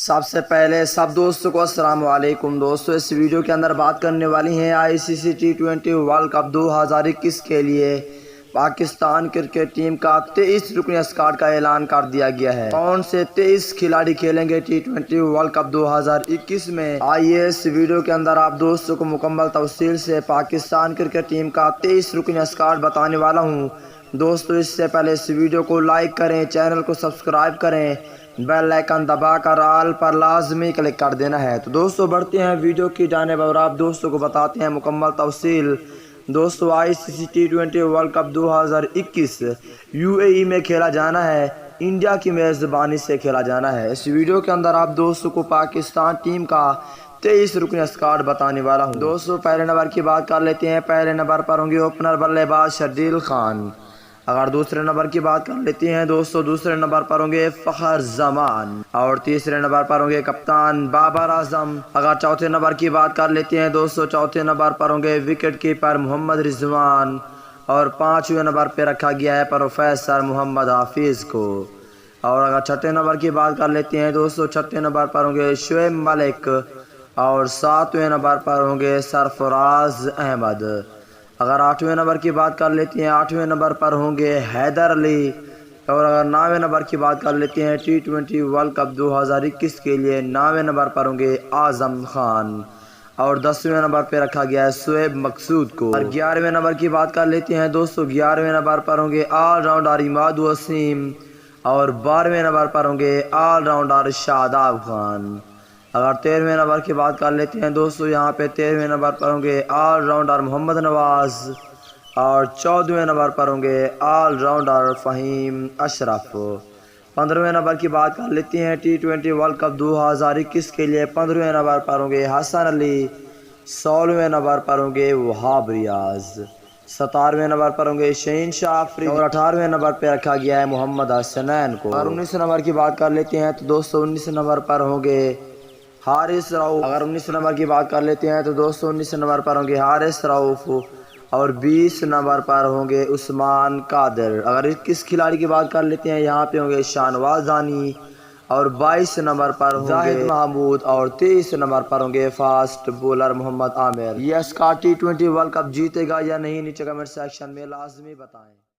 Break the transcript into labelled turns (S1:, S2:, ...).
S1: سب سے پہلے سب دوستوں کو السلام علیکم دوستوں، اس ویڈیو کے اندر بات کرنے والی ہیں ICC T20 ورلڈ کپ 2021 کے لیے پاکستان کرکٹ ٹیم کا 23 رکنی اسکواڈ کا اعلان کر دیا گیا ہے۔ کون سے 23 کھلاڑی کھیلیں گے T20 ورلڈ کپ 2021 میں؟ آئیے اس ویڈیو کے اندر آپ دوستوں کو مکمل تفصیل سے پاکستان کرکٹ ٹیم کا 23 رکنی اسکواڈ بتانے والا ہوں۔ دوستو اس سے پہلے اس ویڈیو کو لائک کریں، چینل کو سبسکرائب کریں، بیل آئیکن دبا کر آل پر لازمی کلک کر دینا ہے۔ تو دوستو بڑھتے ہیں ویڈیو کی جانب اور آپ دوستوں کو بتاتے ہیں مکمل تفصیل۔ دوستو ICC T20 world cup 2021 UAE میں کھیلا جانا ہے، انڈیا کی میزبانی سے کھیلا جانا ہے۔ اس ویڈیو کے اندر آپ دوستوں کو پاکستان ٹیم کا 23 رکنی اسکواڈ بتانے والا ہوں۔ دوستو پہلے نمبر کی بات کر لیتے ہیں۔ پہلے نمبر پر ہوں گے اوپنر بلے باز شرجیل خان۔ اگر دوسرے نمبر کی بات کر لیتے ہیں دوستو، دوسرے نمبر پر ہوں گے فخر زمان، اور تیسرے نمبر پر ہوں گے کپتان بابر اعظم۔ اگر چوتھے نمبر کی بات کر لیتے ہیں دوستو، چوتھے نمبر پر ہوں گے وکٹ کیپر محمد رضوان، اور پانچویں نمبر پہ رکھا گیا ہے پروفیسر محمد حافظ کو۔ اور اگر چھٹے نمبر کی بات کر لیتے ہیں دوستو، چھٹے نمبر پر ہوں گے شعیب ملک، اور ساتویں نمبر پر ہوں گے سرفراز احمد۔ اگر آٹھویں نمبر کی بات کر لیتے ہیں، آٹھویں نمبر پر ہوں گے حیدر علی، اور اگر نویں نمبر کی بات کر لیتے ہیں T20 ورلڈ کپ 2021 کے لیے، نویں نمبر پر ہوں گے اعظم خان، اور 10ویں نمبر پہ رکھا گیا ہے شعیب مقصود کو۔ اور 11ویں نمبر کی بات کر لیتے ہیں دوستو، 11ویں نمبر پر ہوں گے آل راؤنڈر عماد وسیم، اور 12ویں نمبر پر ہوں گے آل راؤنڈر شاداب خان۔ اگر 13ویں نمبر کی بات کر لیتے ہیں دوستو، یہاں پہ 13ویں نمبر پر ہوں گے آل راؤنڈر محمد نواز، اور 14ویں نمبر پر ہوں گے آل راؤنڈر فہیم اشرف۔ 15ویں نمبر کی بات کر لیتے ہیں T20 ورلڈ کپ 2021 کے لیے، 15ویں نمبر پر ہوں گے حسن علی، 16ویں نمبر پر ہوں گے وہاب ریاض، 17ویں نمبر پر ہوں گے شہین شاہ آفریدی، اور 18ویں نمبر پہ رکھا گیا ہے محمد حسنین کو۔ اور 19 نمبر کی بات کر لیتے ہیں تو دوستو 19 نمبر پر ہوں گے حارث رؤف۔ اگر 19 نمبر کی بات کر لیتے ہیں تو دوستو 19 نمبر پر ہوں گے حارث رؤف، اور 20 نمبر پر ہوں گے عثمان قادر۔ اگر 21 کھلاڑی کی بات کر لیتے ہیں، یہاں پہ ہوں گے شاہنواز دانی، اور 22 نمبر پر ہوں گے زاہد محمود، اور 23 نمبر پر ہوں گے فاسٹ بولر محمد عامر۔ یہ اسکواڈ T20 ورلڈ کپ جیتے گا یا نہیں، نیچے کمنٹ سیکشن میں لازمی بتائیں۔